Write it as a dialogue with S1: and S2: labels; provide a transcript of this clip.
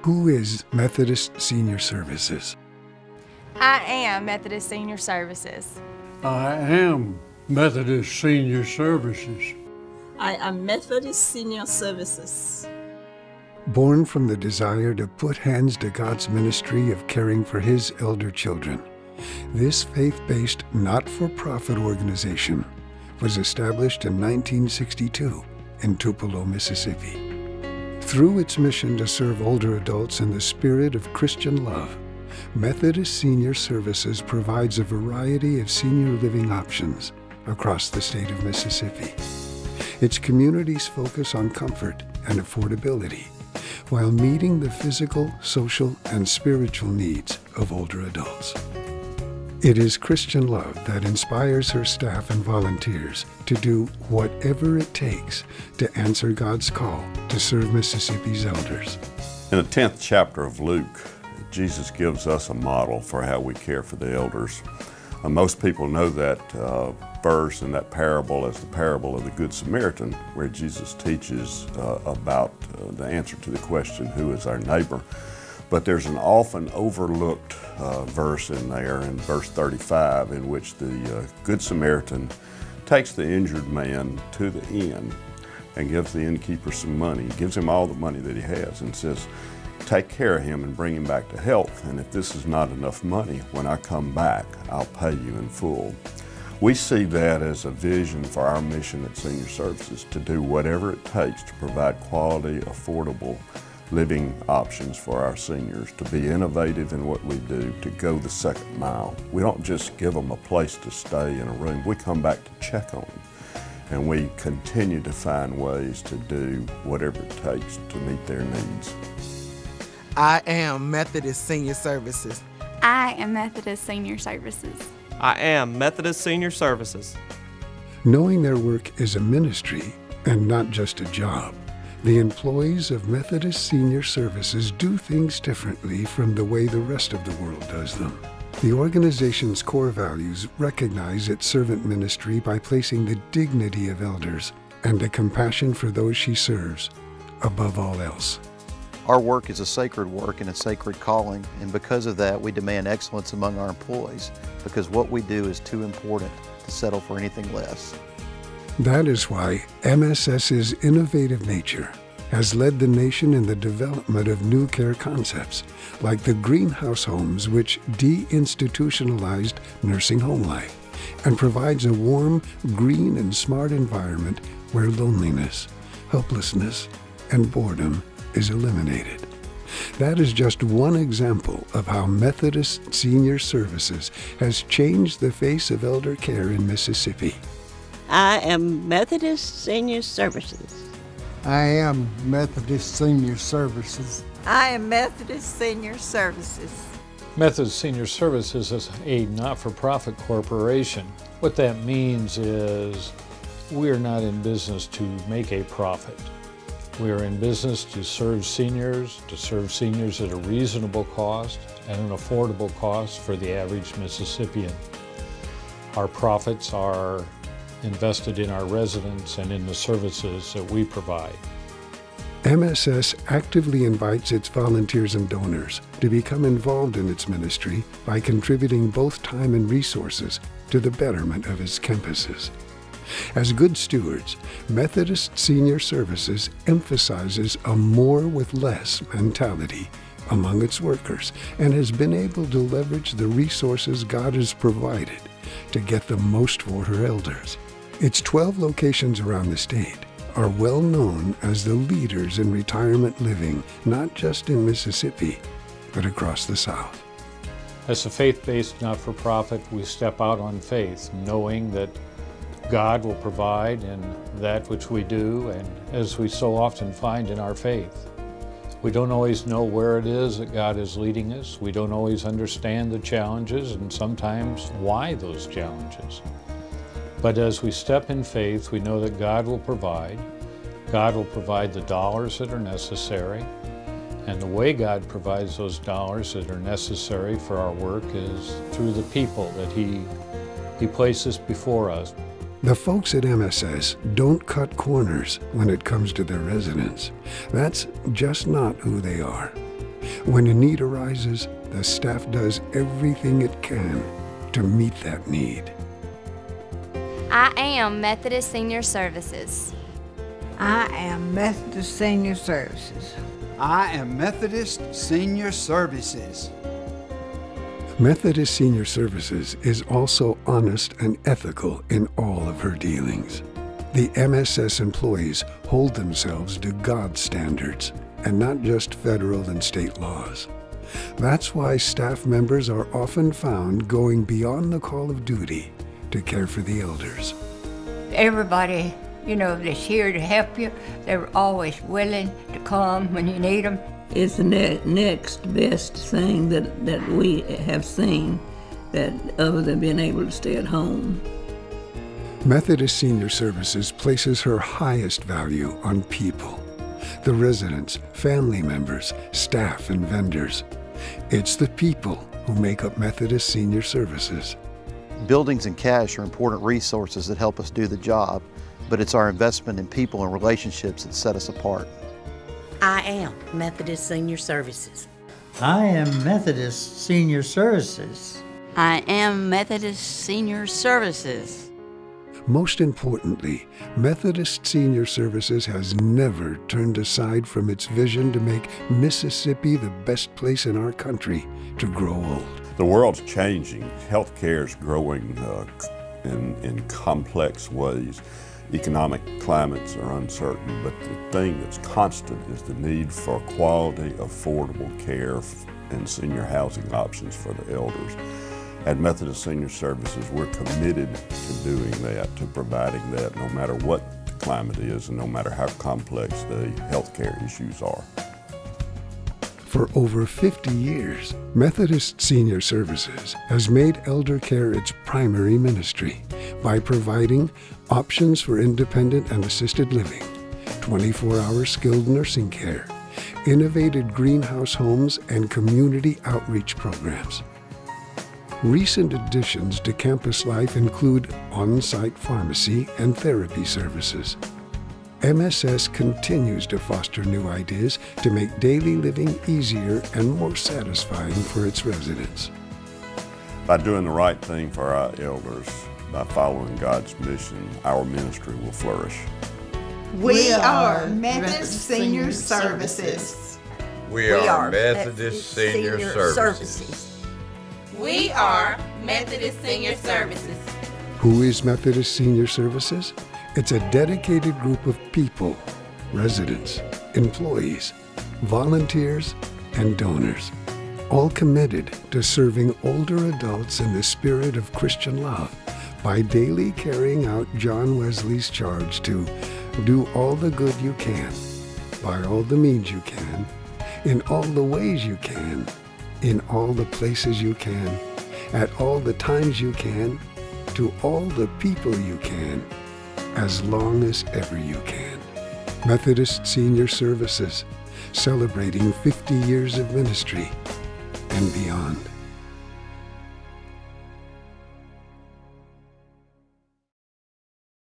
S1: Who is Methodist Senior Services?
S2: I am Methodist Senior Services.
S3: I am Methodist Senior Services.
S4: I am Methodist Senior Services.
S1: Born from the desire to put hands to God's ministry of caring for His elder children, this faith-based, not-for-profit organization was established in 1962 in Tupelo, Mississippi. Through its mission to serve older adults in the spirit of Christian love, Methodist Senior Services provides a variety of senior living options across the state of Mississippi. Its communities focus on comfort and affordability while meeting the physical, social, and spiritual needs of older adults. It is Christian love that inspires her staff and volunteers to do whatever it takes to answer God's call to serve Mississippi's elders.
S5: In the 10th chapter of Luke, Jesus gives us a model for how we care for the elders. Most people know that verse and that parable as the parable of the Good Samaritan, where Jesus teaches about the answer to the question, who is our neighbor? But there's an often overlooked verse in there, in verse 35, in which the Good Samaritan takes the injured man to the inn and gives the innkeeper some money, gives him all the money that he has, and says, take care of him and bring him back to health. And if this is not enough money, when I come back, I'll pay you in full. We see that as a vision for our mission at Senior Services, to do whatever it takes to provide quality, affordable living options for our seniors, to be innovative in what we do, to go the second mile. We don't just give them a place to stay in a room. We come back to check on them. And we continue to find ways to do whatever it takes to meet their needs.
S6: I am Methodist Senior Services.
S7: I am Methodist Senior Services.
S8: I am Methodist Senior Services.
S1: Knowing their work is a ministry and not just a job, the employees of Methodist Senior Services do things differently from the way the rest of the world does them. The organization's core values recognize its servant ministry by placing the dignity of elders and a compassion for those she serves above all else.
S9: Our work is a sacred work and a sacred calling, and because of that, we demand excellence among our employees, because what we do is too important to settle for anything less.
S1: That is why MSS's innovative nature has led the nation in the development of new care concepts, like the greenhouse homes, which deinstitutionalized nursing home life and provides a warm, green, and smart environment where loneliness, helplessness, and boredom is eliminated. That is just one example of how Methodist Senior Services has changed the face of elder care in Mississippi.
S10: I am Methodist Senior Services.
S3: I am Methodist Senior Services.
S4: I am Methodist Senior Services.
S11: Methodist Senior Services is a not-for-profit corporation. What that means is we are not in business to make a profit. We are in business to serve seniors at a reasonable cost and an affordable cost for the average Mississippian. Our profits are invested in our residents and in the services that we provide.
S1: MSS actively invites its volunteers and donors to become involved in its ministry by contributing both time and resources to the betterment of its campuses. As good stewards, Methodist Senior Services emphasizes a more with less mentality among its workers and has been able to leverage the resources God has provided to get the most for her elders. Its 12 locations around the state are well known as the leaders in retirement living, not just in Mississippi, but across the South.
S11: As a faith-based not-for-profit, we step out on faith, knowing that God will provide in that which we do, and as we so often find in our faith. We don't always know where it is that God is leading us. We don't always understand the challenges and sometimes why those challenges. But as we step in faith, we know that God will provide. God will provide the dollars that are necessary. And the way God provides those dollars that are necessary for our work is through the people that He places before us.
S1: The folks at MSS don't cut corners when it comes to their residents. That's just not who they are. When a need arises, the staff does everything it can to meet that need.
S2: I am Methodist Senior Services.
S12: I am Methodist Senior Services.
S13: I am Methodist Senior Services.
S1: Methodist Senior Services is also honest and ethical in all of her dealings. The MSS employees hold themselves to God's standards and not just federal and state laws. That's why staff members are often found going beyond the call of duty to care for the elders.
S12: Everybody, that's here to help you, they're always willing to come when you need them.
S4: It's the next best thing that we have seen, that other than being able to stay at home.
S1: Methodist Senior Services places her highest value on people. The residents, family members, staff, and vendors. It's the people who make up Methodist Senior Services.
S9: Buildings and cash are important resources that help us do the job, but it's our investment in people and relationships that set us apart.
S10: I am Methodist Senior Services.
S14: I am Methodist Senior Services.
S10: I am Methodist Senior Services.
S1: Most importantly, Methodist Senior Services has never turned aside from its vision to make Mississippi the best place in our country to grow old.
S5: The world's changing. Healthcare is growing in complex ways. Economic climates are uncertain, but the thing that's constant is the need for quality, affordable care and senior housing options for the elders. At Methodist Senior Services, we're committed to doing that, to providing that, no matter what the climate is and no matter how complex the healthcare issues are.
S1: For over 50 years, Methodist Senior Services has made elder care its primary ministry by providing options for independent and assisted living, 24-hour skilled nursing care, innovative greenhouse homes, and community outreach programs. Recent additions to campus life include on-site pharmacy and therapy services. MSS continues to foster new ideas to make daily living easier and more satisfying for its residents.
S5: By doing the right thing for our elders, by following God's mission, our ministry will flourish.
S15: We are Methodist Senior Services.
S16: We are Methodist Senior Services.
S17: We are Methodist Senior Services.
S1: Who is Methodist Senior Services? It's a dedicated group of people, residents, employees, volunteers, and donors, all committed to serving older adults in the spirit of Christian love by daily carrying out John Wesley's charge to do all the good you can, by all the means you can, in all the ways you can, in all the places you can, at all the times you can, to all the people you can, as long as ever you can. Methodist Senior Services, celebrating 50 years of ministry and beyond.